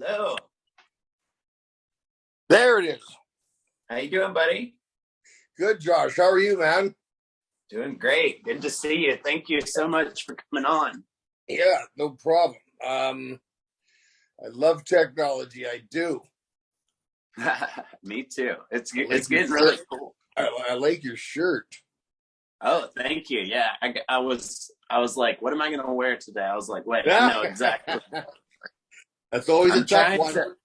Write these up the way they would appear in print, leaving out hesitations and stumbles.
Hello. There it is. How you doing, buddy? Good, Josh. How are you, man? Doing great. Good to see you. Thank you so much for coming on. Yeah, no problem. I love technology. I do. Me too. It's I like getting your really shirt. cool. I like your shirt. Oh, thank you. Yeah, I was like, what am I going to wear today? I was like, wait, I know exactly. That's always a tough one.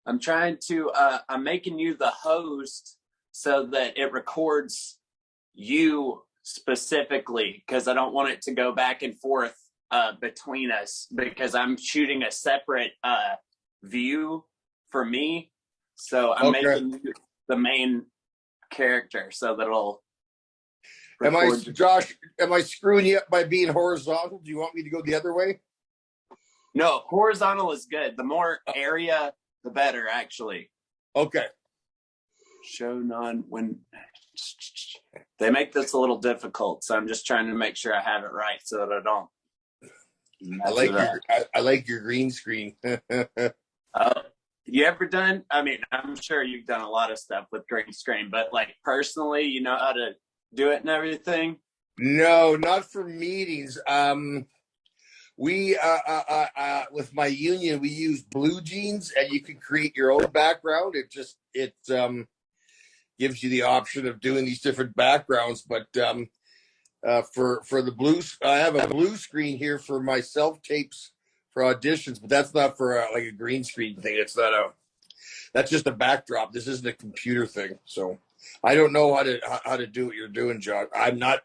I'm making you the host so that it records you specifically, because I don't want it to go back and forth between us, because I'm shooting a separate view for me. So I'm making you the main character so that it'll record. Josh, am I screwing you up by being horizontal? Do you want me to go the other way? No, horizontal is good. The more area, the better, actually. Okay. Show none when they make this a little difficult, so I'm just trying to make sure I have it right so that I don't. I like your green screen. You ever done? I mean, I'm sure you've done a lot of stuff with green screen, but like personally, you know how to do it and everything? No, not for meetings. We with my union, we use Blue Jeans, and you can create your own background. It gives you the option of doing these different backgrounds. But for the blues, I have a blue screen here for my self tapes for auditions, but that's not for like a green screen thing. That's just a backdrop. This isn't a computer thing. So I don't know how to do what you're doing, John. I'm not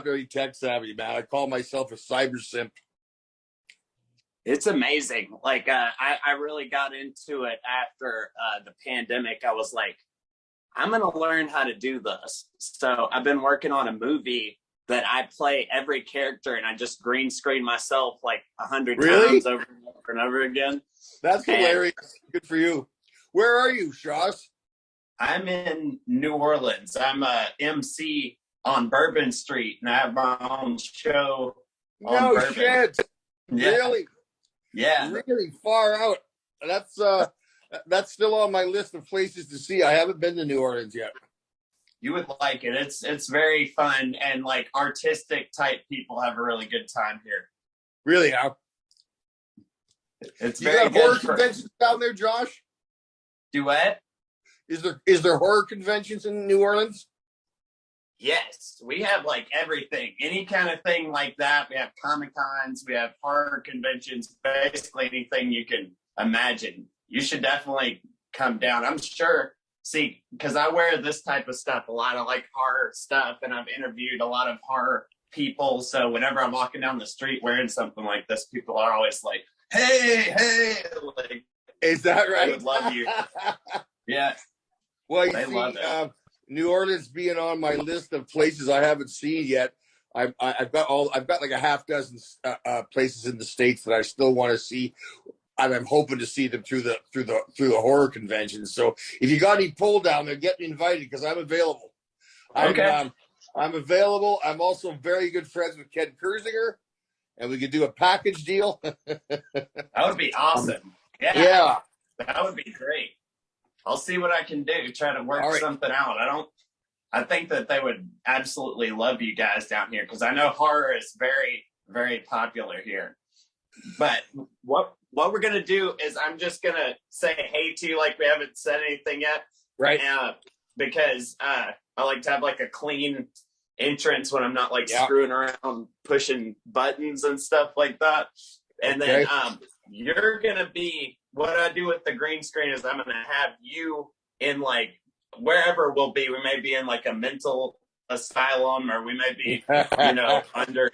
very tech savvy, man. I call myself a cyber simp. It's amazing. Like I really got into it after the pandemic. I was like, I'm going to learn how to do this. So I've been working on a movie that I play every character, and I just green screen myself like 100 times over and over again. That's hilarious. Good for you. Where are you, Shosh? I'm in New Orleans. I'm a MC on Bourbon Street, and I have my own show. No shit. Yeah. Really? Yeah. Really far out. That's still on my list of places to see. I haven't been to New Orleans yet. You would like it. It's very fun, and like artistic type people have a really good time here. Really, huh? It's you very got horror conventions down there, Josh? Do what? Is there horror conventions in New Orleans? Yes, we have like everything, any kind of thing like that. We have Comic-Cons, we have horror conventions, basically anything you can imagine. You should definitely come down. I'm sure, see, because I wear this type of stuff, a lot of like horror stuff, and I've interviewed a lot of horror people. So whenever I'm walking down the street wearing something like this, people are always like, hey, like, is that right? They would love you. Yeah. Well, you see, New Orleans being on my list of places I haven't seen yet. I've got like a half dozen places in the States that I still want to see. I'm hoping to see them through the horror convention. So if you got any pull down there, get me invited, because I'm available. Okay. I'm available. I'm also very good friends with Ken Kersinger, and we could do a package deal. That would be awesome. Yeah. That would be great. I'll see what I can do. Try to work something out. I think that they would absolutely love you guys down here, because I know horror is very, very popular here. But what we're going to do is I'm just going to say hey to you like we haven't said anything yet. Right. Because I like to have like a clean entrance when I'm not like screwing around, pushing buttons and stuff like that. And then you're going to be, what I do with the green screen is I'm going to have you in like wherever we'll be. We may be in like a mental asylum, or we may be, under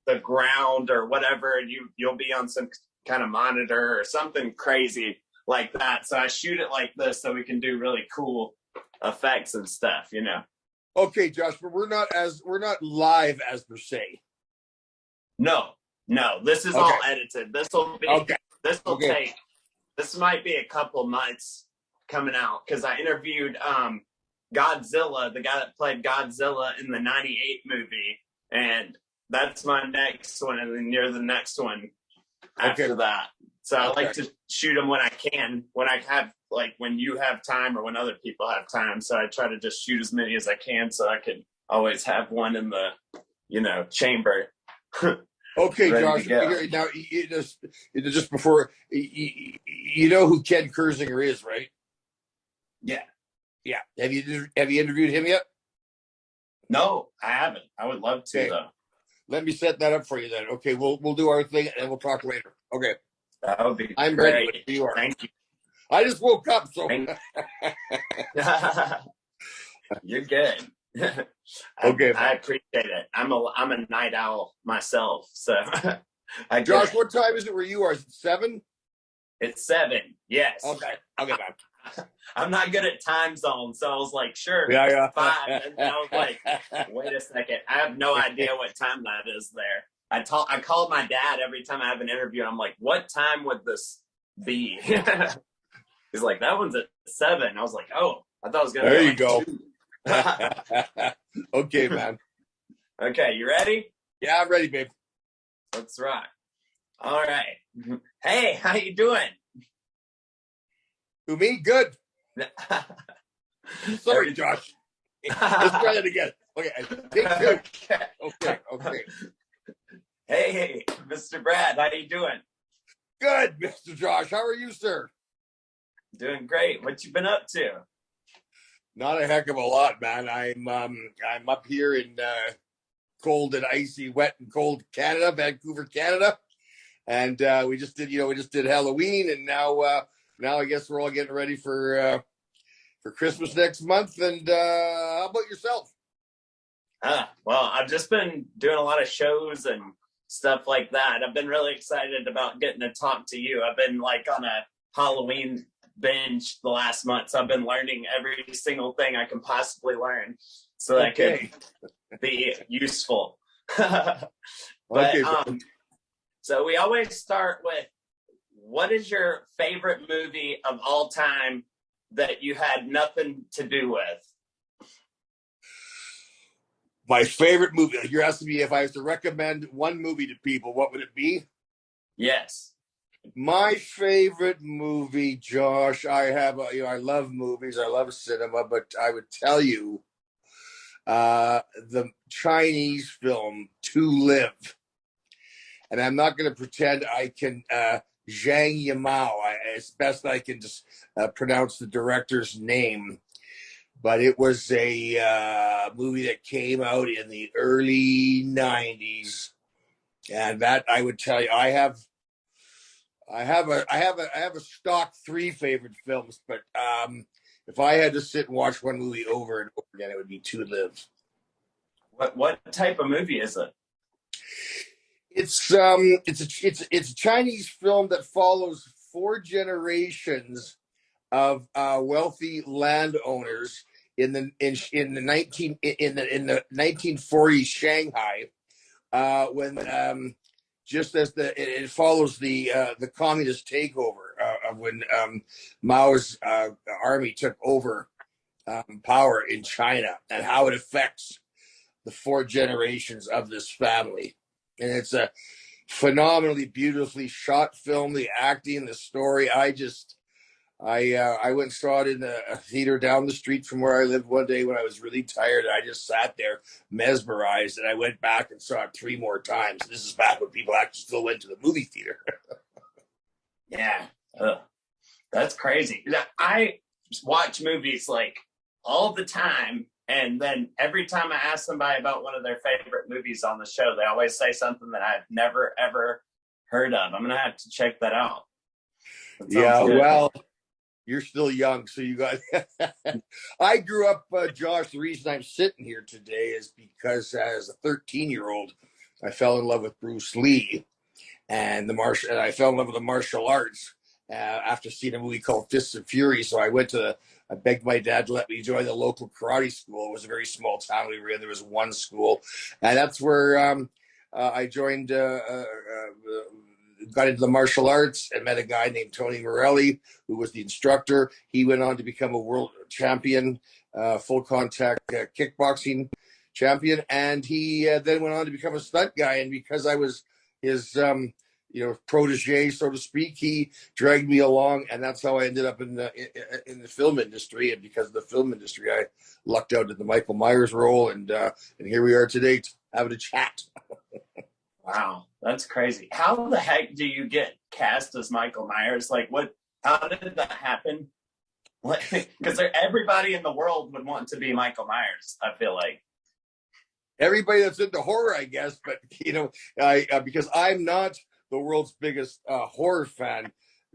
the ground or whatever. And you'll be on some kind of monitor or something crazy like that. So I shoot it like this so we can do really cool effects and stuff, Okay, Josh, but we're not live as per se. No, this is all edited. This will take. This might be a couple months coming out, because I interviewed Godzilla, the guy that played Godzilla in the '98 movie, and that's my next one, and then you're the next one after that. So I like to shoot them when I can, when I have, like, when you have time or when other people have time. So I try to just shoot as many as I can so I can always have one in the, chamber. Okay, Josh. Now, just before, you know who Ken Kersinger is, right? Yeah. Yeah. Have you interviewed him yet? No, I haven't. I would love to, though. Let me set that up for you then. Okay, we'll do our thing and we'll talk later. Okay. That would be I'm great. ready. You are. Thank you. I just woke up, so you're good. Okay, I appreciate it. I'm a night owl myself, so Josh, what time is it where you are? Is it 7? It's 7. Yes. Okay, man. I'm not good at time zones, so I was like, sure, yeah. 5. And I was like, wait a second, I have no idea what time that is there. I call my dad every time I have an interview. And I'm like, what time would this be? He's like, that one's at 7. I was like, oh, I thought it was gonna be. There you go. Okay, man. Okay, you ready? Yeah, I'm ready, babe. Let's rock. All right. Hey, how you doing? To me, good. Sorry, Josh. Let's try that again. Okay, take 2. Okay. Hey, Mr. Brad, how you doing? Good, Mr. Josh. How are you, sir? Doing great. What you been up to? Not a heck of a lot, man. I'm up here in cold and icy, wet and cold Canada, Vancouver, Canada, and we just did Halloween, and now I guess we're all getting ready for Christmas next month. And how about yourself? Well, I've just been doing a lot of shows and stuff like that. I've been really excited about getting to talk to you. I've been like on a Halloween binge the last month, so I've been learning every single thing I can possibly learn so that I can be useful. So we always start with, what is your favorite movie of all time that you had nothing to do with? My favorite movie. You're asking me if I was to recommend one movie to people, what would it be? Yes. My favorite movie, Josh, I love movies. I love cinema, but I would tell you the Chinese film To Live. And I'm not going to pretend I can Zhang Yimou. As best I can just pronounce the director's name. But it was a movie that came out in the early 90s. And that, I would tell you, I have a stock 3 favorite films, but if I had to sit and watch one movie over and over again, it would be To Live. What type of movie is it? It's a Chinese film that follows 4 generations of wealthy landowners in the 1940s Shanghai, when just as it follows the communist takeover of when Mao's army took over power in China, and how it affects the 4 generations of this family. And it's a phenomenally beautifully shot film. The acting, the story. I went and saw it in a theater down the street from where I lived one day when I was really tired. I just sat there mesmerized, and I went back and saw it 3 more times. This is back when people actually still went to the movie theater. Yeah. That's crazy. I watch movies like all the time, and then every time I ask somebody about one of their favorite movies on the show, they always say something that I've never, ever heard of. I'm going to have to check that out. Yeah, well, you're still young, so you got. I grew up, Josh. The reason I'm sitting here today is because as a 13-year-old, I fell in love with Bruce Lee, and I fell in love with the martial arts after seeing a movie called Fists of Fury. So I begged my dad to let me join the local karate school. It was a very small town we were in. There was one school, and that's where I joined. Got into the martial arts and met a guy named Tony Morelli, who was the instructor. He went on to become a world champion, full contact kickboxing champion. And he then went on to become a stunt guy. And because I was his protege, so to speak. He dragged me along, and that's how I ended up in the film industry. And because of the film industry, I lucked out in the Michael Myers role, and here we are today having a chat. Wow, that's crazy. How the heck do you get cast as Michael Myers? Like, how did that happen? Because everybody in the world would want to be Michael Myers, I feel like. Everybody that's into horror, I guess, but because I'm not the world's biggest horror fan.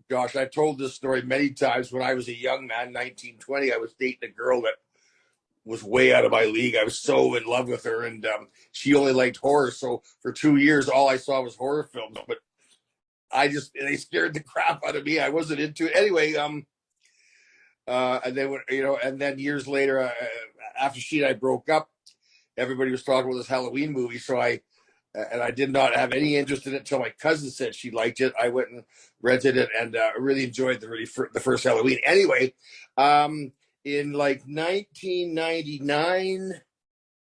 Gosh, I've told this story many times. When I was a young man, 19, 20, I was dating a girl that was way out of my league. I was so in love with her, and she only liked horror. So for 2 years, all I saw was horror films. But they scared the crap out of me. I wasn't into it anyway. And then years later, after she and I broke up, everybody was talking about this Halloween movie. So I did not have any interest in it until my cousin said she liked it. I went and rented it, and really enjoyed the first Halloween. Anyway, in like 1999,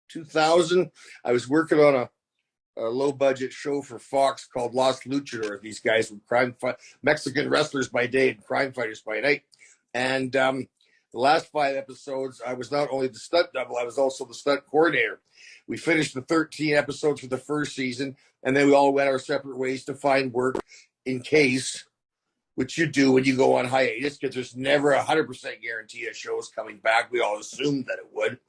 2000, I was working on a low budget show for Fox called Los Luchadores. These guys were Mexican wrestlers by day and crime fighters by night. And the last 5 episodes, I was not only the stunt double, I was also the stunt coordinator. We finished the 13 episodes for the first season, and then we all went our separate ways to find work in case, which you do when you go on hiatus, because there's never 100% guarantee a show is coming back. We all assumed that it would.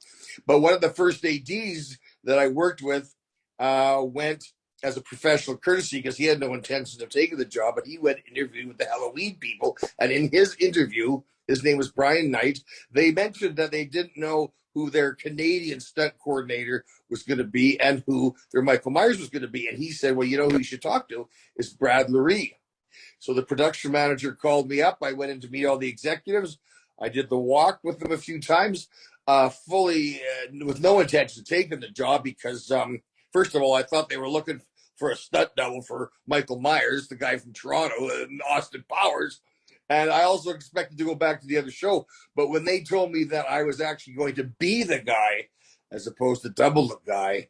But one of the first ADs that I worked with went as a professional courtesy, because he had no intention of taking the job, but he went and interviewed with the Halloween people. And in his interview, his name was Brian Knight, they mentioned that they didn't know who their Canadian stunt coordinator was going to be and who their Michael Myers was going to be. And he said, well, who you should talk to is Brad Lurie. So the production manager called me up. I went in to meet all the executives. I did the walk with them a few times, fully with no intention of taking the job, because first of all, I thought they were looking for a stunt double for Michael Myers, the guy from Toronto, Austin Powers. And I also expected to go back to the other show. But when they told me that I was actually going to be the guy as opposed to double the guy,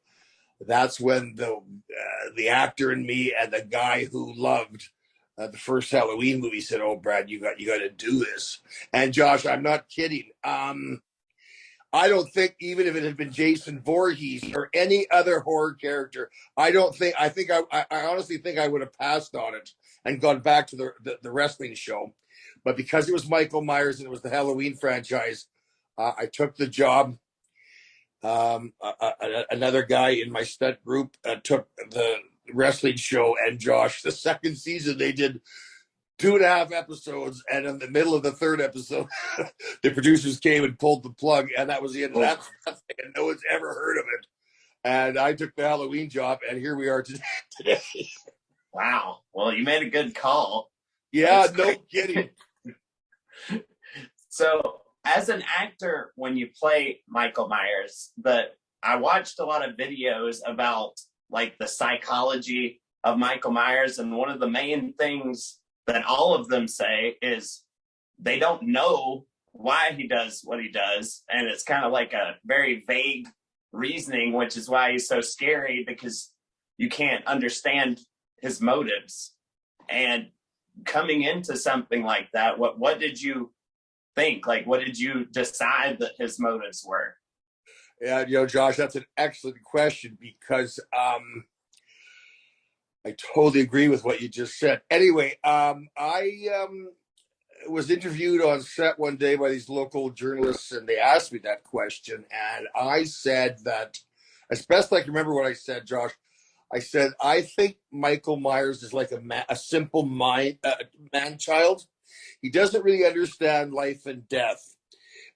that's when the actor in me and the guy who loved the first Halloween movie said, "Oh, Brad, you got to do this." And Josh, I'm not kidding. I don't think, even if it had been Jason Voorhees or any other horror character, I honestly think I would have passed on it and gone back to the wrestling show. But because it was Michael Myers and it was the Halloween franchise, I took the job. Another guy in my stunt group took the wrestling show, and Josh, the second season, they did 2.5 episodes, and in the middle of the third episode, the producers came and pulled the plug, and that was the end of that thing, and no one's ever heard of it. And I took the Halloween job, and here we are today. Wow. Well, you made a good call. Yeah, no kidding. So, as an actor, when you play Michael Myers, I watched a lot of videos about like the psychology of Michael Myers, and one of the main things that all of them say is they don't know why he does what he does, and it's kind of like a very vague reasoning, which is why he's so scary, because you can't understand his motives. And coming into something like that, what did you think? Like, what did you decide that his motives were? Yeah, Josh, that's an excellent question, because I totally agree with what you just said. Anyway, I was interviewed on set one day by these local journalists, and they asked me that question, and I said that, as best I can remember what I said, Josh, I said, I think Michael Myers is like a simple man-child. He doesn't really understand life and death.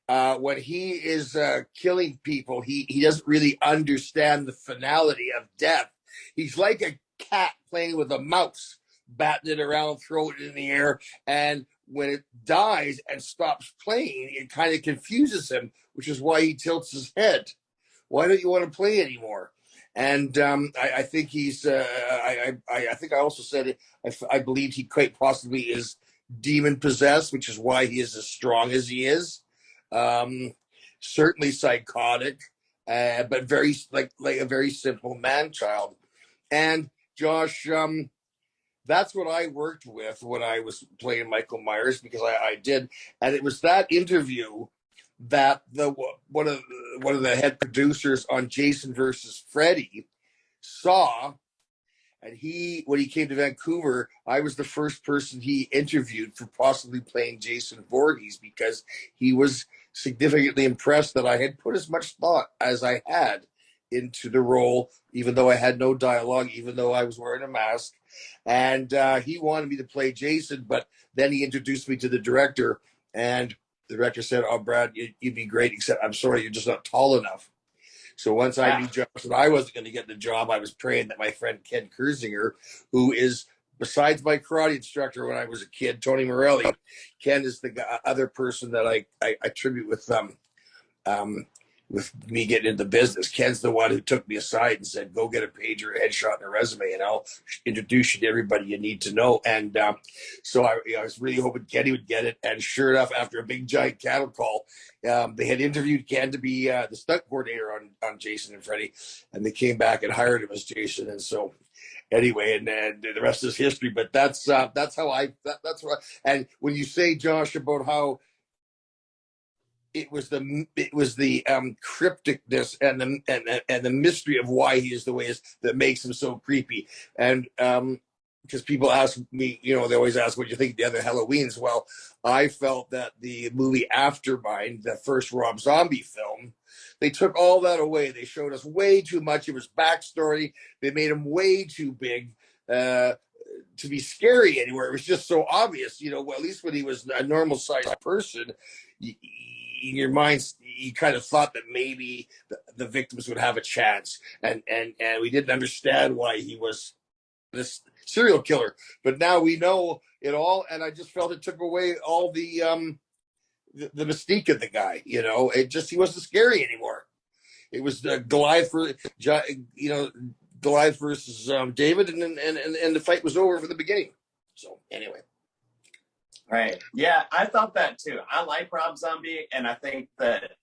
When he is killing people, he doesn't really understand the finality of death. He's like a cat playing with a mouse, batting it around, throwing it in the air, and when it dies and stops playing, it kind of confuses him, which is why he tilts his head. Why don't you want to play anymore? And I think he's. I think I also said it. I believe he quite possibly is demon possessed, which is why he is as strong as he is. Certainly psychotic, but very like a very simple man child. And Josh, that's what I worked with when I was playing Michael Myers, because I did, and it was that interview that one of the head producers on Jason versus Freddy saw. And when he came to Vancouver, I was the first person he interviewed for possibly playing Jason Voorhees, because he was significantly impressed that I had put as much thought as I had into the role, even though I had no dialogue, even though I was wearing a mask. And he wanted me to play Jason, but then he introduced me to the director, and the director said, "Oh, Brad, you'd be great, except I'm sorry, you're just not tall enough." So once I knew Josh that I wasn't going to get the job, I was praying that my friend Ken Kersinger, who is, besides my karate instructor when I was a kid, Tony Morelli, Ken is the other person that I attribute with me getting into business. Ken's the one who took me aside and said, "Go get a pager, a headshot, and a resume, and I'll introduce you to everybody you need to know." And so I was really hoping Kenny would get it. And sure enough, after a big giant cattle call, they had interviewed Ken to be the stunt coordinator on Jason and Freddy, and they came back and hired him as Jason. And so anyway, and the rest is history. But that's how that's what. And when you say, Josh, about how it was the crypticness and the mystery of why he is the way he is that makes him so creepy. And because people ask me, they always ask, "What do you think of the other Halloweens?" Well, I felt that the movie Aftermind, the first Rob Zombie film, they took all that away. They showed us way too much. It was backstory. They made him way too big to be scary anywhere. It was just so obvious, well, at least when he was a normal sized person, in your mind, you kind of thought that maybe the victims would have a chance, and we didn't understand why he was this serial killer. But now we know it all, and I just felt it took away all the mystique of the guy. He wasn't scary anymore. It was Goliath versus David, and the fight was over from the beginning. So anyway. Right. Yeah, I thought that too. I like Rob Zombie, and I think that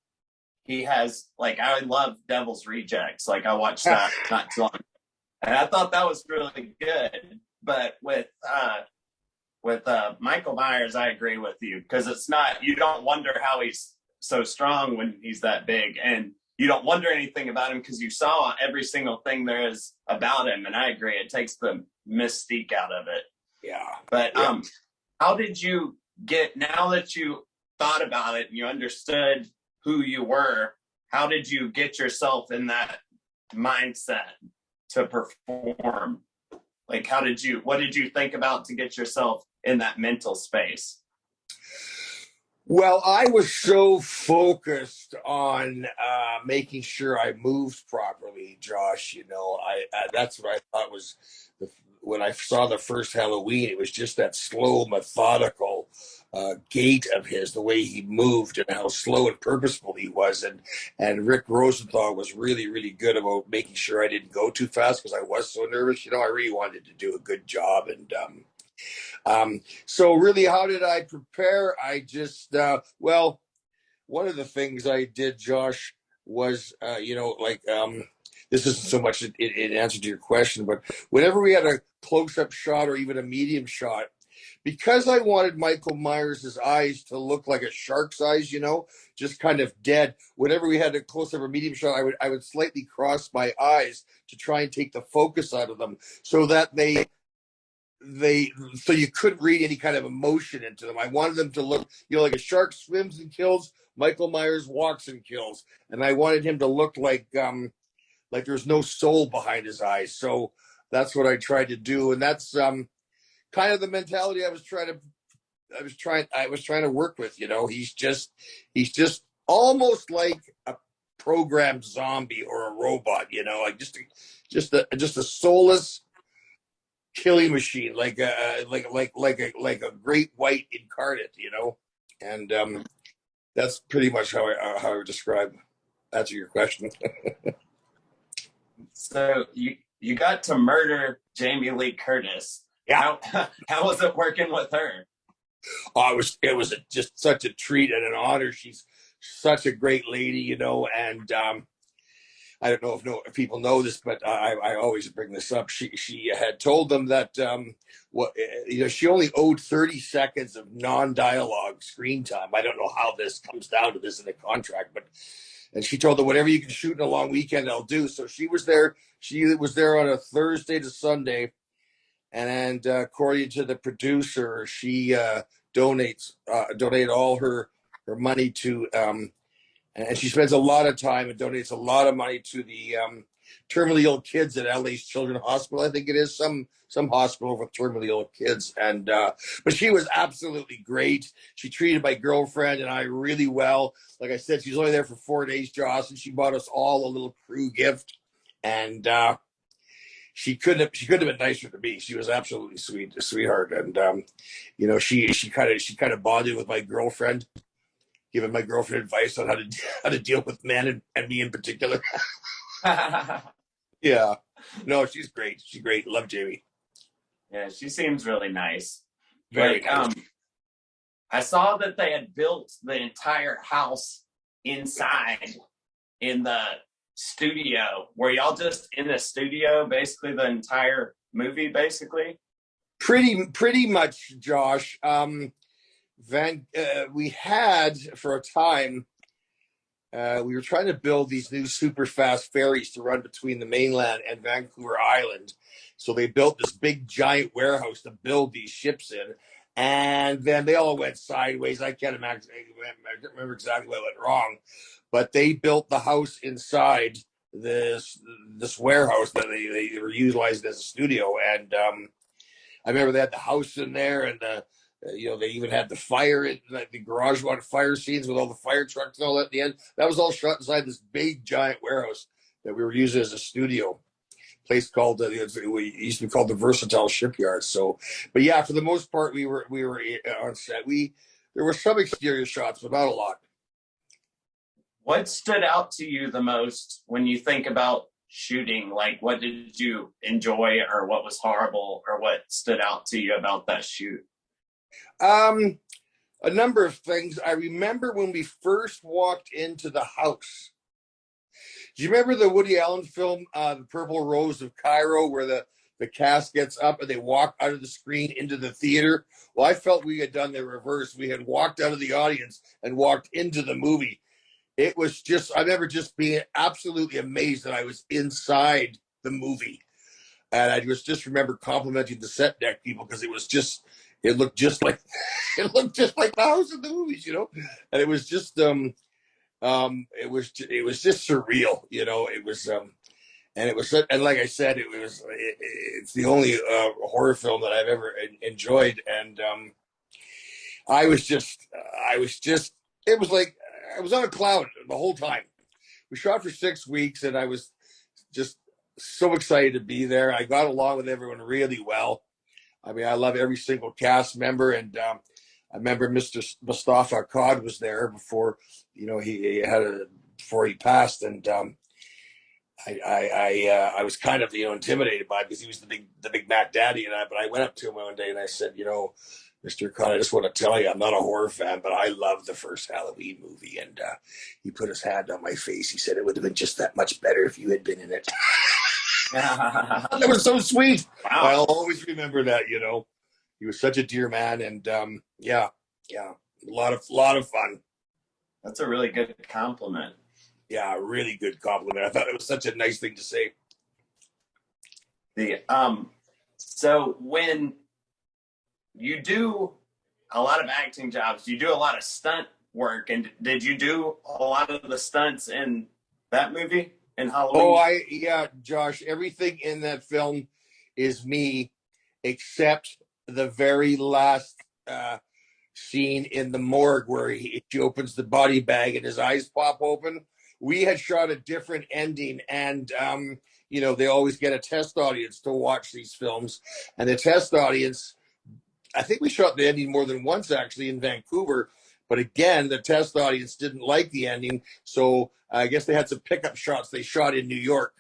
he has, I love Devil's Rejects. I watched that not too long, and I thought that was really good. But with Michael Myers, I agree with you, because you don't wonder how he's so strong when he's that big, and you don't wonder anything about him because you saw every single thing there is about him. And I agree, it takes the mystique out of it. Yeah. But how did you now that you thought about it and you understood who you were, how did you get yourself in that mindset to perform? What did you think about to get yourself in that mental space? Well, I was so focused on making sure I moved properly, Josh. That's what I thought was when I saw the first Halloween. It was just that slow, methodical gait of his, the way he moved, and how slow and purposeful he was. And Rick Rosenthal was really, really good about making sure I didn't go too fast, because I was so nervous. I really wanted to do a good job. And so really, how did I prepare? I just, one of the things I did, Josh, was, this isn't so much in answer to your question, but whenever we had a close-up shot or even a medium shot, because I wanted Michael Myers' eyes to look like a shark's eyes, just kind of dead. Whenever we had a close-up or medium shot, I would slightly cross my eyes to try and take the focus out of them, so that so you couldn't read any kind of emotion into them. I wanted them to look, like a shark swims and kills, Michael Myers walks and kills, and I wanted him to look like there's no soul behind his eyes. So that's what I tried to do, and that's kind of the mentality I was trying to work with. He's just almost like a programmed zombie or a robot. Just a soulless killing machine, like a great white incarnate. And that's pretty much how I would answer your question. So you got to murder Jamie Lee Curtis. Yeah. How was it working with her? Oh, it was just such a treat and an honor. She's such a great lady, and I don't know if people know this, but I always bring this up. She had told them that she only owed 30 seconds of non-dialogue screen time. I don't know how this comes down to this in the contract, and she told them whatever you can shoot in a long weekend, I'll do. So she was there. She was there on a Thursday to Sunday, and according to the producer, she donated all her money to. And she spends a lot of time and donates a lot of money to the terminally ill kids at LA's Children's Hospital. I think it is some hospital with terminally ill kids. And but she was absolutely great. She treated my girlfriend and I really well. Like I said, she's only there for 4 days, Josh, and she bought us all a little crew gift. And she couldn't have been nicer to me. She was absolutely sweetheart. And she kind of bonded with my girlfriend, giving my girlfriend advice on how to deal with men and me in particular. Yeah. No, she's great. She's great. Love Jamie. Yeah, she seems really nice. Very nice. I saw that they had built the entire house inside in the studio. Were y'all just in the studio basically the entire movie, basically? Pretty much, Josh. We had for a time, we were trying to build these new super fast ferries to run between the mainland and Vancouver Island. So they built this big giant warehouse to build these ships in. And then they all went sideways. I can't remember exactly what went wrong, but they built the house inside this warehouse that they were utilizing as a studio. And I remember they had the house in there, and they even had the fire in the garage, fire scenes with all the fire trucks and all that at the end. That was all shot inside this big giant warehouse that we were using as a studio place called it used to be called the Versatile Shipyard. So, but yeah, for the most part, we were on set. There were some exterior shots, but not a lot. What stood out to you the most when you think about shooting? Like, what did you enjoy, or what was horrible, or what stood out to you about that shoot? A number of things. I remember when we first walked into the house. Do you remember the Woody Allen film, The Purple Rose of Cairo, where the cast gets up and they walk out of the screen into the theater? Well, I felt we had done the reverse. We had walked out of the audience and walked into the movie. It was just, I remember just being absolutely amazed that I was inside the movie. And I just remember complimenting the set deck people because it looked just like the house in the movies, And it was just it was just surreal, It was and it was, and like I said, it's the only horror film that I've ever enjoyed, and it was like I was on a cloud the whole time. We shot for 6 weeks, and I was just so excited to be there. I got along with everyone really well. I mean, I love every single cast member, and I remember Mr. Mustafa Akkad was there before, before he passed, and I was kind of intimidated by it because he was the big Mac Daddy, but I went up to him one day and I said, Mr. Akkad, I just want to tell you, I'm not a horror fan, but I love the first Halloween movie. And he put his hand on my face. He said it would have been just that much better if you had been in it. That was so sweet. Wow. I'll always remember that. He was such a dear man, and yeah, a lot of fun. That's a really good compliment. Yeah, a really good compliment. I thought it was such a nice thing to say. So when you do a lot of acting jobs, you do a lot of stunt work, and did you do a lot of the stunts in that movie in Halloween? Yeah, Josh, everything in that film is me except the very last scene in the morgue where she opens the body bag and his eyes pop open. We had shot a different ending, and they always get a test audience to watch these films, and the test audience, I think we shot the ending more than once actually in Vancouver, but again, the test audience didn't like the ending, so I guess they had some pickup shots they shot in New York.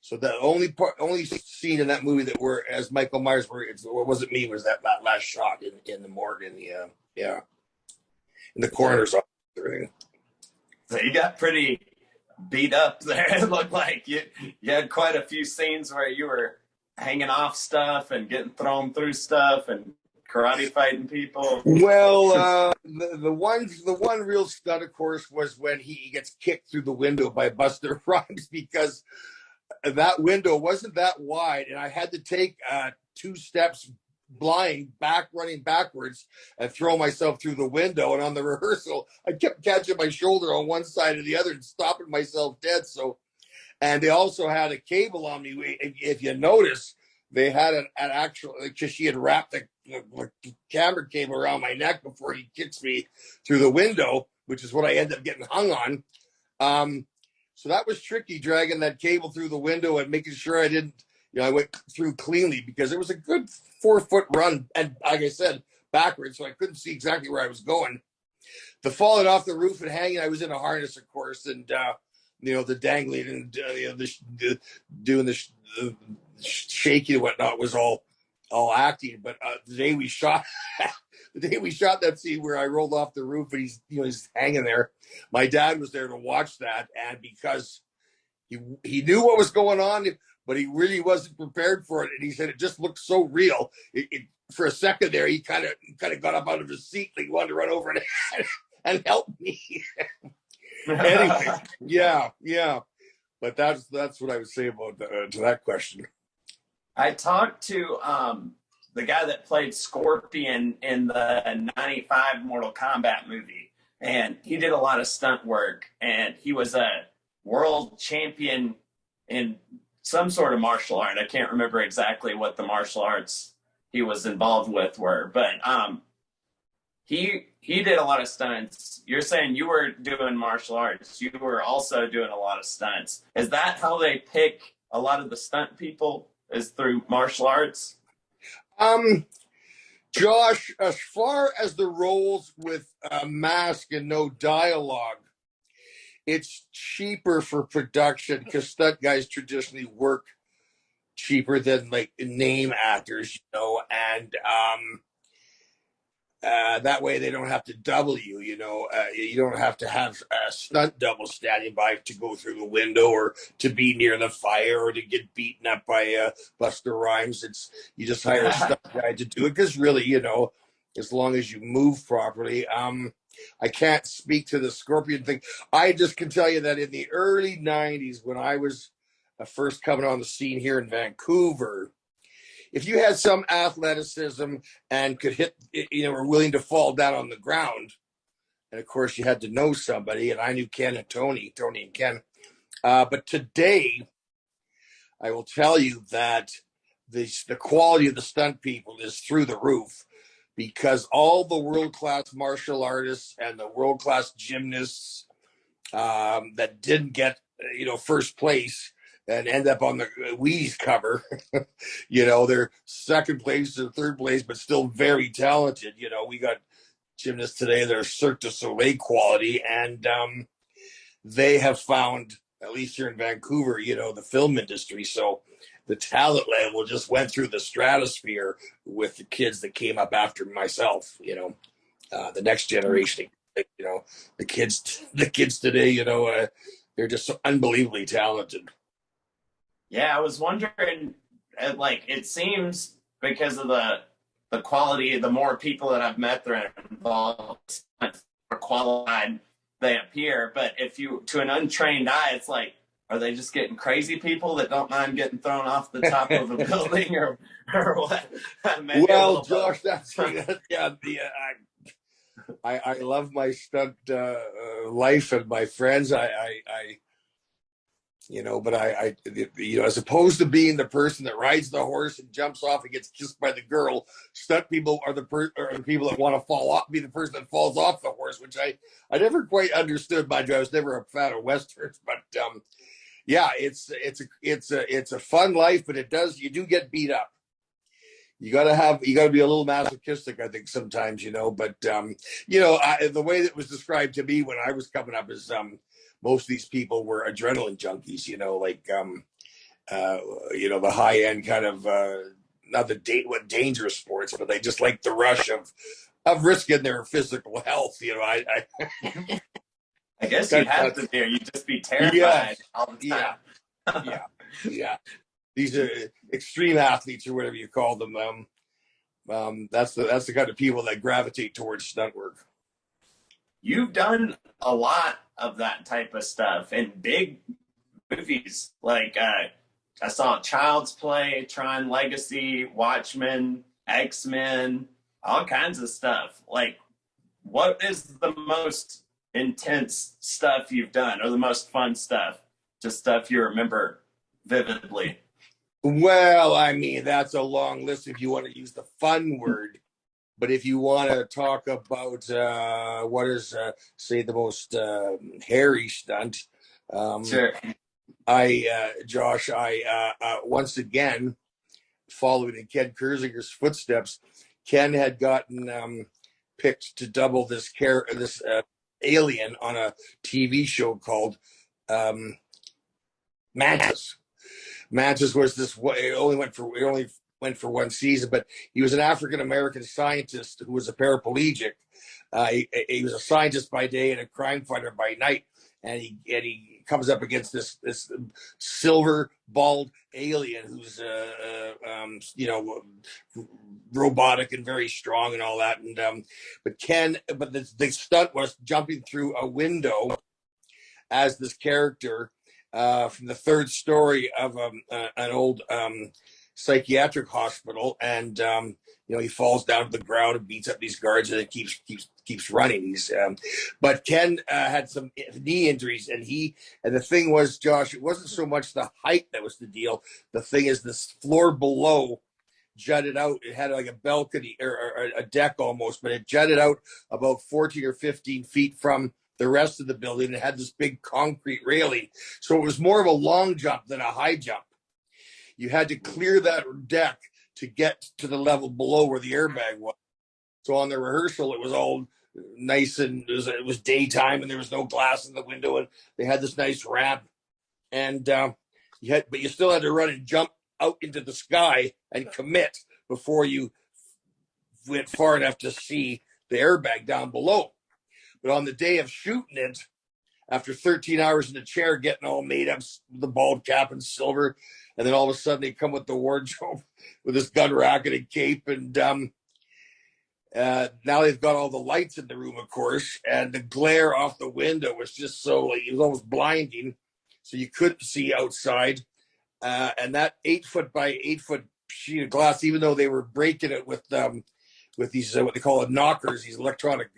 So the only scene in that movie that were as Michael Myers, wasn't me, was that last shot in the morgue in the coroner's office. So you got pretty beat up there. It looked like you had quite a few scenes where you were hanging off stuff and getting thrown through stuff and karate fighting people. Well, the one real stud, of course, was when he gets kicked through the window by Buster Rhymes, because that window wasn't that wide, and I had to take 2 steps blind running backwards and throw myself through the window. And on the rehearsal, I kept catching my shoulder on one side or the other and stopping myself dead. So, and they also had a cable on me. If you notice, they had an actual, because she had wrapped the camera cable around my neck before he kicks me through the window, which is what I ended up getting hung on. So that was tricky, dragging that cable through the window and making sure I didn't, I went through cleanly, because it was a good 4-foot run. And like I said, backwards, so I couldn't see exactly where I was going. The falling off the roof and hanging, I was in a harness, of course, and, the dangling and, doing the shaking and whatnot was all acting. But the day we shot that scene where I rolled off the roof and he's hanging there, my dad was there to watch that, and because he knew what was going on, but he really wasn't prepared for it, and he said it just looked so real. For a second there, he kind of got up out of his seat, like he wanted to run over and help me. Anyway, yeah. But that's what I would say about to that question. I talked to the guy that played Scorpion in the '95 Mortal Kombat movie, and he did a lot of stunt work, and he was a world champion in some sort of martial art. I can't remember exactly what the martial arts he was involved with were, but he did a lot of stunts. You're saying you were doing martial arts. You were also doing a lot of stunts. Is that how they pick a lot of the stunt people, is through martial arts? Josh, as far as the roles with a mask and no dialogue, it's cheaper for production, because stunt guys traditionally work cheaper than like name actors, and that way they don't have to double you. You don't have to have a stunt double standing by to go through the window or to be near the fire or to get beaten up by Buster Rhymes. You just hire a stunt guy to do it, because really, as long as you move properly. I can't speak to the Scorpion thing. I just can tell you that in the early 90s, when I was first coming on the scene here in Vancouver, if you had some athleticism and could hit, were willing to fall down on the ground, and of course you had to know somebody, and I knew Ken and Tony and Ken. But today, I will tell you that the quality of the stunt people is through the roof, because all the world-class martial artists and the world-class gymnasts that didn't get, first place and end up on the Wheaties cover, they're second place or third place, but still very talented. We got gymnasts today that are Cirque du Soleil quality, and they have found, at least here in Vancouver, the film industry. So the talent level just went through the stratosphere with the kids that came up after myself, the next generation, the kids today, they're just so unbelievably talented. Yeah, I was wondering, it seems because of the quality, the more people that I've met that are involved, the more qualified they appear. But to an untrained eye, it's like, are they just getting crazy people that don't mind getting thrown off the top of a building or what? Well, Josh, I love my stunt life and my friends. But I as opposed to being the person that rides the horse and jumps off and gets kissed by the girl, stunt people are the people that want to fall off, be the person that falls off the horse, which I never quite understood. Mind you, I was never a fan of westerns, but yeah, it's a fun life, but you do get beat up. You gotta be a little masochistic, I think, sometimes, but the way that it was described to me when I was coming up is most of these people were adrenaline junkies, the high end kind of not what dangerous sports, but they just like the rush of risking their physical health. I guess you'd have to do. You'd just be terrified all the time. Yeah. These are extreme athletes or whatever you call them. That's the kind of people that gravitate towards stunt work. You've done a lot of that type of stuff in big movies. Like I saw Child's Play, Tron Legacy, Watchmen, X-Men, all kinds of stuff. Like, what is the most intense stuff you've done, or the most fun stuff? Just stuff you remember vividly. Well, I mean, that's a long list if you want to use the fun word. But if you want to talk about what is, say, the most hairy stunt, Sure. Josh, once again, following in Ken Kersinger's footsteps, Ken had gotten picked to double this alien on a TV show called Mantis. Mantis was this. It only went for one season, but he was an African American scientist who was a paraplegic. He was a scientist by day and a crime fighter by night, and he comes up against this silver bald alien who's robotic and very strong and all that. And but the stunt was jumping through a window as this character from the third story of an old psychiatric hospital, and he falls down to the ground and beats up these guards, and it keeps running. But Ken had some knee injuries, and the thing was, Josh, it wasn't so much the height that was the deal. The thing is, this floor below jutted out. It had like a balcony or a deck almost, but it jutted out about 14 or 15 feet from the rest of the building. It had this big concrete railing, so it was more of a long jump than a high jump. You had to clear that deck to get to the level below where the airbag was. So on the rehearsal, it was all nice, and it was daytime, and there was no glass in the window, and they had this nice ramp, and but you still had to run and jump out into the sky and commit before you went far enough to see the airbag down below. But on the day of shooting it, after 13 hours in the chair, getting all made up, the bald cap and silver, and then all of a sudden they come with the wardrobe with this gun racket and cape, and now they've got all the lights in the room, of course, and the glare off the window was just it was almost blinding, so you couldn't see outside. And that 8 foot by 8 foot sheet of glass, even though they were breaking it with these what they call knockers, these electronic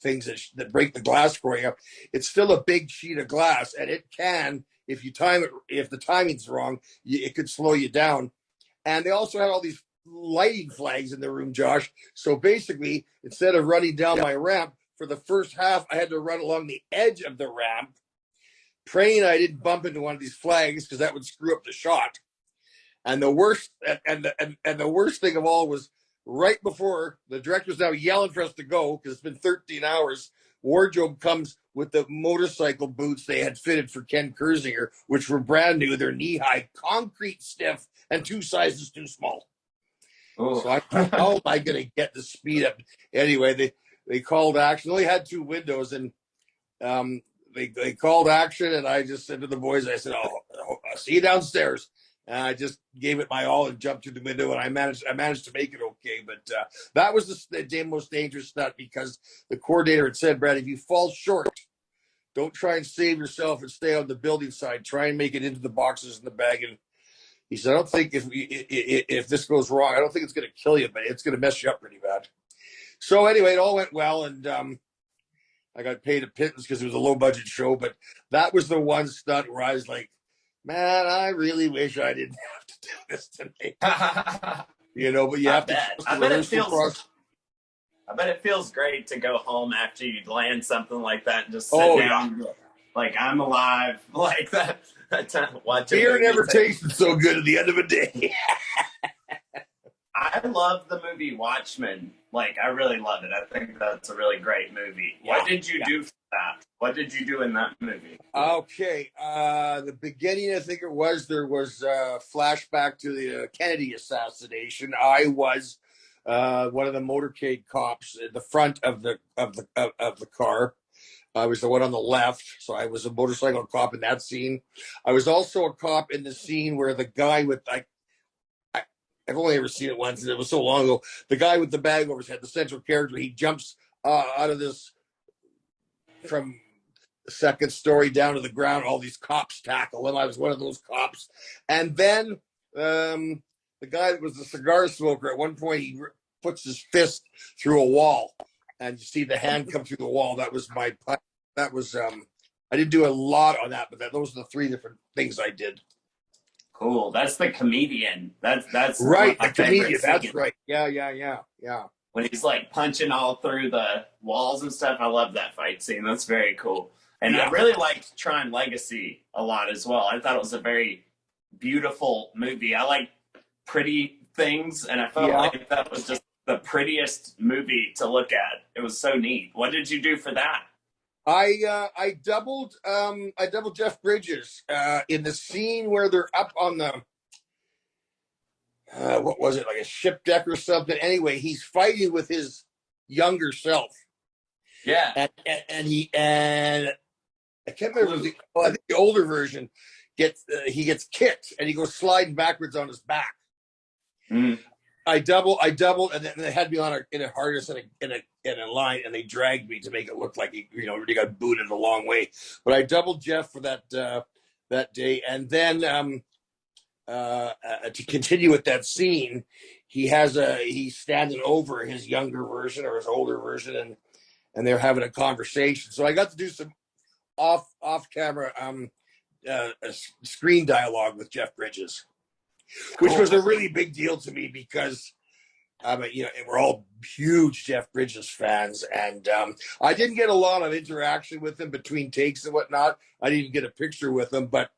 things that break the glass for you, it's still a big sheet of glass, and it can, if the timing's wrong, it could slow you down. And they also had all these lighting flags in the room, Josh. So basically, instead of running down my ramp for the first half, I had to run along the edge of the ramp, praying I didn't bump into one of these flags because that would screw up the shot. And the worst the worst thing of all was, right before the director's now yelling for us to go because it's been 13 hours, wardrobe comes with the motorcycle boots they had fitted for Ken Kersinger, which were brand new. They're knee-high, concrete stiff, and 2 sizes too small. Oh. So I thought, how am I going to get the speed up? Anyway, they called action. They only had 2 windows, and they called action, and I just said to the boys, I said, I'll see you downstairs. And I just gave it my all and jumped through the window, and I managed to make it okay. But that was the most dangerous stunt, because the coordinator had said, Brad, if you fall short, don't try and save yourself and stay on the building side. Try and make it into the boxes in the bag. And he said, I don't think if this goes wrong, I don't think it's going to kill you, but it's going to mess you up pretty bad. So anyway, it all went well, and I got paid a pittance because it was a low-budget show. But that was the one stunt where I was like, man, I really wish I didn't have to do this today. But you have to. I bet it feels great to go home after you land something like that and just sit down, like I'm alive, like that. Beer never tasted so good at the end of a day. I love the movie Watchmen. Like, I really love it. I think that's a really great movie. Yeah, what did you do for that? What did you do in that movie? Okay. The beginning, I think there was a flashback to the Kennedy assassination. I was one of the motorcade cops at the front of the car. I was the one on the left, so I was a motorcycle cop in that scene. I was also a cop in the scene where the guy with I've only ever seen it once, and it was so long ago. The guy with the bag over his head, the central character, he jumps out of this from the second story down to the ground. All these cops tackle him. I was one of those cops, and then the guy that was the cigar smoker. At one point, he puts his fist through a wall, and you see the hand come through the wall. That was my. That was I didn't do a lot on that, but those are the three different things I did. Cool. That's the comedian. That's right. The comedian. That's right. Yeah. When he's like punching all through the walls and stuff, I love that fight scene. That's very cool. And I really liked Tron Legacy a lot as well. I thought it was a very beautiful movie. I like pretty things, and I felt like that was just the prettiest movie to look at. It was so neat. What did you do for that? I doubled Jeff Bridges in the scene where they're up on the what was it, like a ship deck or something? Anyway, he's fighting with his younger self. Yeah, and I can't remember. I think the older version gets kicked and he goes sliding backwards on his back. Mm. I doubled, and then they had me on in a harness in a line, and they dragged me to make it look like he got booted a long way. But I doubled Jeff for that day, and then to continue with that scene, he's standing over his younger version or his older version, and they're having a conversation. So I got to do some off camera screen dialogue with Jeff Bridges, which was a really big deal to me because we're all huge Jeff Bridges fans, and I didn't get a lot of interaction with him between takes and whatnot. I didn't get a picture with him, but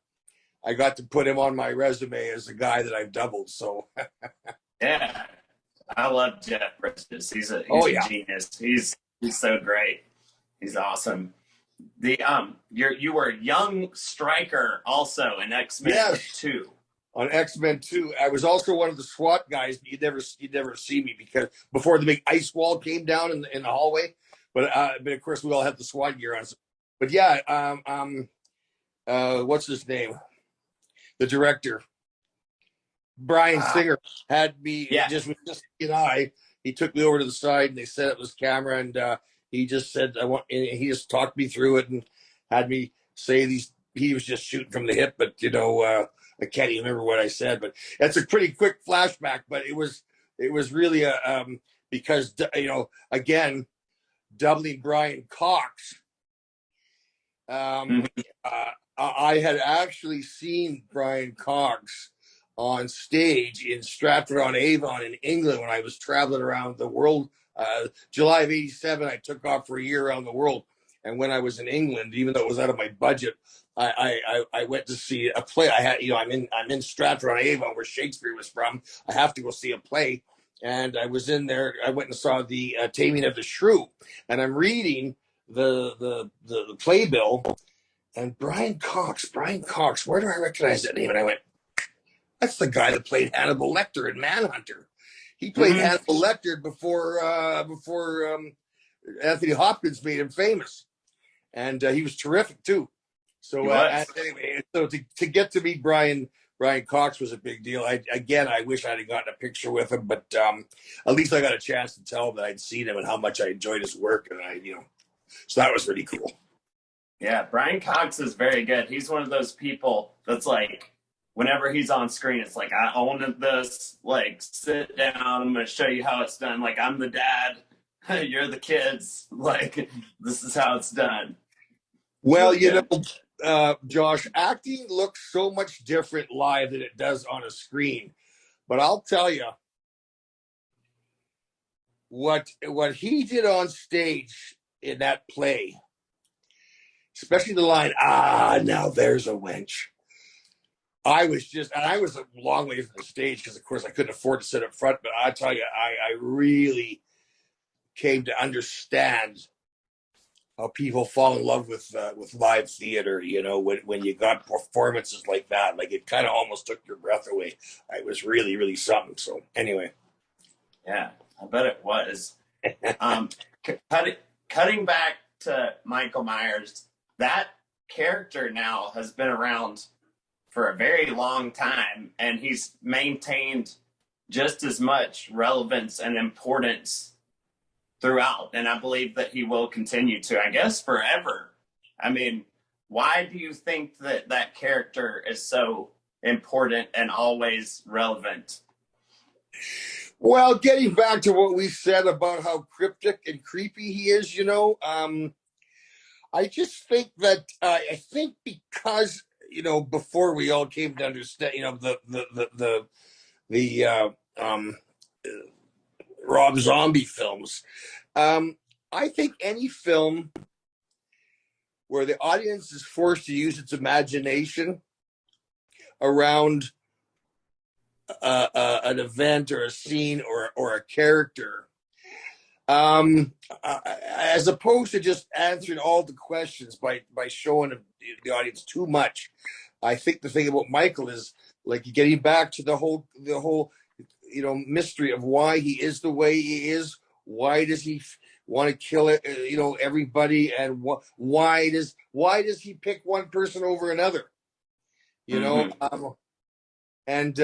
I got to put him on my resume as a guy that I've doubled. So yeah, I love Jeff Bridges. He's a genius. He's so great. He's awesome. You were young Stryker also in X-Men 2. On X-Men 2, I was also one of the SWAT guys, but you'd never see me because before the big ice wall came down in the hallway. But of course we all had the SWAT gear on. But yeah, what's his name? The director, Brian Singer, had me just he took me over to the side and they set up this camera and he just said he just talked me through it and had me say these. He was just shooting from the hip, but I can't even remember what I said. But that's a pretty quick flashback. But it was really because again, doubling Brian Cox. I had actually seen Brian Cox on stage in Stratford-on-Avon in England when I was traveling around the world. July of '87, I took off for a year around the world. And when I was in England, even though it was out of my budget, I went to see a play. I'm in Stratford-on-Avon where Shakespeare was from. I have to go see a play. And I was in there. I went and saw the Taming of the Shrew. And I'm reading the playbill. And Brian Cox, where do I recognize that name? And I went, that's the guy that played Hannibal Lecter in Manhunter. He played Hannibal Lecter before Anthony Hopkins made him famous. And he was terrific too. So anyway, so to get to meet Brian Cox was a big deal. I wish I'd gotten a picture with him, but at least I got a chance to tell him that I'd seen him and how much I enjoyed his work, and so that was really cool. Yeah, Brian Cox is very good. He's one of those people that's like, whenever he's on screen, it's like, I own this. Like, sit down. I'm going to show you how it's done. Like, I'm the dad. You're the kids. Like, this is how it's done. Well, Josh, acting looks so much different live than it does on a screen. But I'll tell you, what he did on stage in that play, especially the line, now there's a wench. I was a long way from the stage because, of course, I couldn't afford to sit up front. But I tell you, I really came to understand how people fall in love with live theater. When you got performances like that, like it kind of almost took your breath away. It was really, really something. So anyway, yeah, I bet it was. Cutting back to Michael Myers, that character now has been around for a very long time, and he's maintained just as much relevance and importance throughout. And I believe that he will continue to, I guess, forever. I mean, why do you think that that character is so important and always relevant? Well, getting back to what we said about how cryptic and creepy he is, I just think that I think because before we all came to understand, the Rob Zombie films, I think any film where the audience is forced to use its imagination around an event or a scene or a character, as opposed to just answering all the questions by showing the audience too much. I think the thing about Michael is like getting back to the whole mystery of why he is the way he is. Why does he want to kill it? Everybody, and why does he pick one person over another? And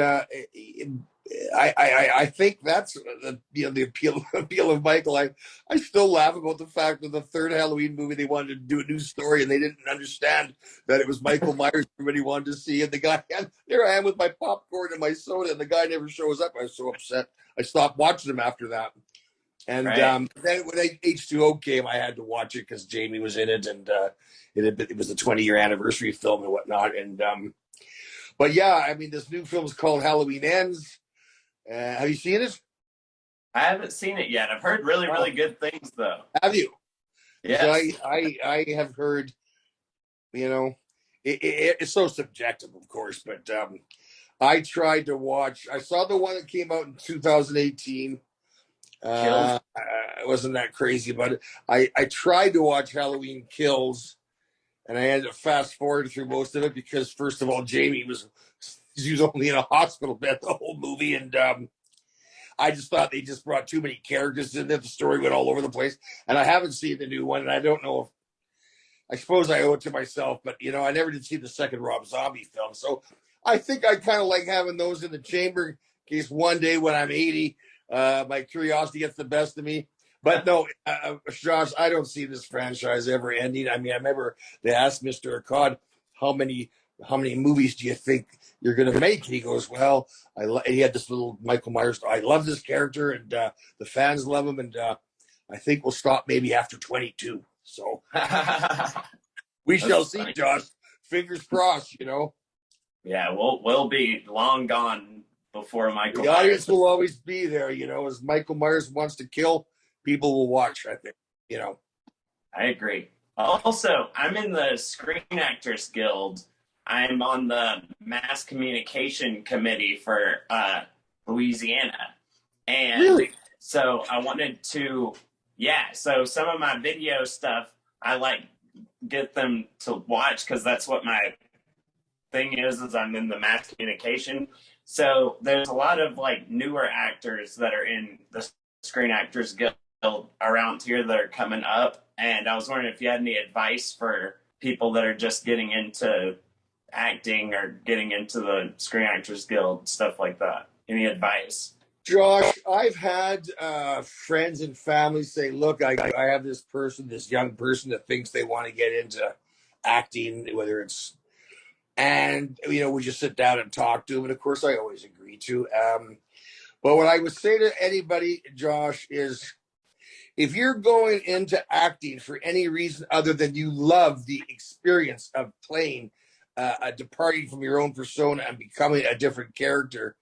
I think that's the appeal of Michael. I still laugh about the fact that the third Halloween movie they wanted to do a new story and they didn't understand that it was Michael Myers everybody wanted to see, and the guy, and there I am with my popcorn and my soda, and the guy never shows up. I was so upset. I stopped watching him after that. And then when H2O came, I had to watch it because Jamie was in it, and it was the 20-year anniversary film and whatnot. And but yeah, I mean, this new film is called Halloween Ends. Have you seen it? I haven't seen it yet. I've heard really, really good things, though. Have you? Yes. I have heard, it's so subjective, of course, but I tried to watch. I saw the one that came out in 2018. I wasn't that crazy about it. I tried to watch Halloween Kills, and I had to fast forward through most of it because, first of all, Jamie was only in a hospital bed the whole movie, and I just thought they just brought too many characters in there. The story went all over the place, and I haven't seen the new one, and I don't know if, I suppose I owe it to myself, but I never did see the second Rob Zombie film, so I think I kind of like having those in the chamber in case one day when I'm 80, my curiosity gets the best of me. But no, Josh, I don't see this franchise ever ending. I mean, I remember they asked Mr. Akkad, how many movies do you think you're going to make? And he goes, well, he had this little Michael Myers. I love this character, and the fans love him, and I think we'll stop maybe after 22. So we shall see, funny. Josh. Fingers crossed, Yeah, we'll be long gone before Michael The audience will always be there, as Michael Myers wants to kill, people will watch, I think, I agree. Also, I'm in the Screen Actors Guild. I'm on the mass communication committee for Louisiana. And really? So I wanted to, so some of my video stuff, I get them to watch because that's what my thing is I'm in the mass communication. So there's a lot of newer actors that are in the Screen Actors Guild around here that are coming up. And I was wondering if you had any advice for people that are just getting into acting or getting into the Screen Actors Guild, stuff like that. Any advice? Josh, I've had friends and family say, look, I have this young person that thinks they want to get into acting, whether it's, and, we just sit down and talk to them. And of course, I always agree to. But what I would say to anybody, Josh, is if you're going into acting for any reason other than you love the experience of playing, departing from your own persona and becoming a different character,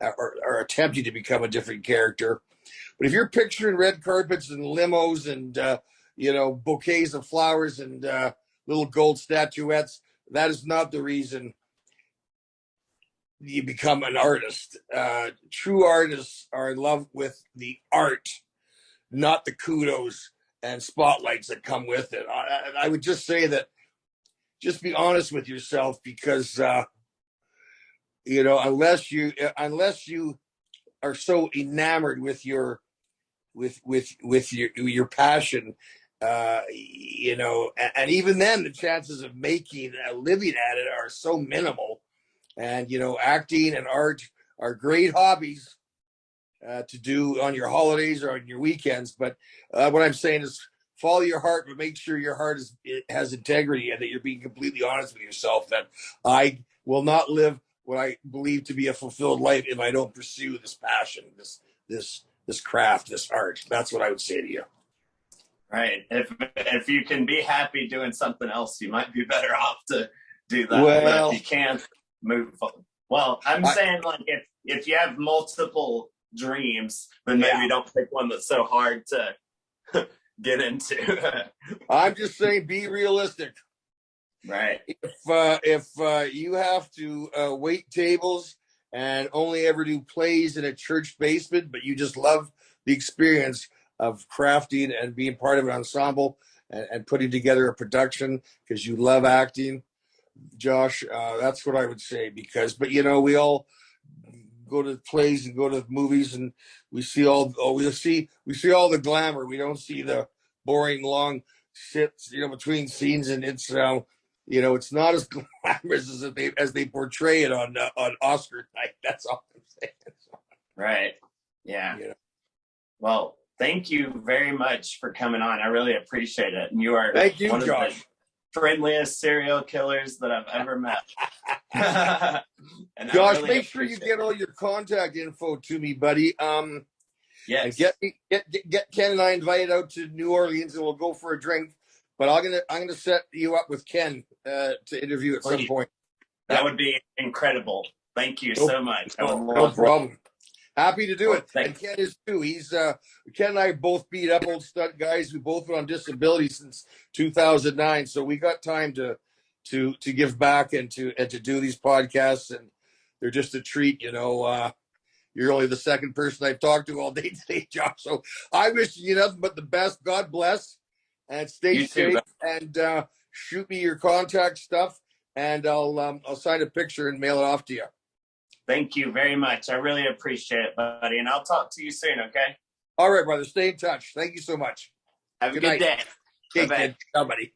or attempting to become a different character. But if you're picturing red carpets and limos and, bouquets of flowers and little gold statuettes, that is not the reason you become an artist. True artists are in love with the art, not the kudos and spotlights that come with it. I would just say that just be honest with yourself because, unless you are so enamored with your passion and even then, the chances of making a living at it are so minimal. And acting and art are great hobbies to do on your holidays or on your weekends. But what I'm saying is, follow your heart, but make sure your heart has integrity and that you're being completely honest with yourself. That I will not live what I believe to be a fulfilled life if I don't pursue this passion, this craft, this art. That's what I would say to you. Right. If you can be happy doing something else, you might be better off to do that. Well, but if you can't, move forward. Well, I'm saying, like, if you have multiple dreams, then maybe don't pick one that's so hard to get into. I'm just saying, be realistic. Right. If you have to wait tables and only ever do plays in a church basement, but you just love the experience of crafting and being part of an ensemble and putting together a production because you love acting, Josh, that's what I would say. But we all go to plays and go to movies, and we see all the glamour. We don't see the boring long sits, between scenes, and it's it's not as glamorous as they portray it on Oscar night. That's all I'm saying. Right. Yeah. Well, thank you very much for coming on. I really appreciate it. And you are one of the friendliest serial killers that I've ever met. Josh, really make sure you get all your contact info to me, buddy. Yes. And get Ken and I invited out to New Orleans, and we'll go for a drink. But I'm gonna set you up with Ken to interview at some point. That would be incredible. Thank you so much. No problem. Happy to do it. And Ken is too. He's Ken and I both beat up old stunt guys. We both been on disability since 2009, so we got time to give back and to do these podcasts, and they're just a treat. You're only the second person I've talked to all day today, Josh. So I wish you nothing but the best. God bless, and stay safe. And shoot me your contact stuff, and I'll sign a picture and mail it off to you. Thank you very much. I really appreciate it, buddy. And I'll talk to you soon, okay? All right, brother. Stay in touch. Thank you so much. Have a good day. Okay, kid. Bye, buddy.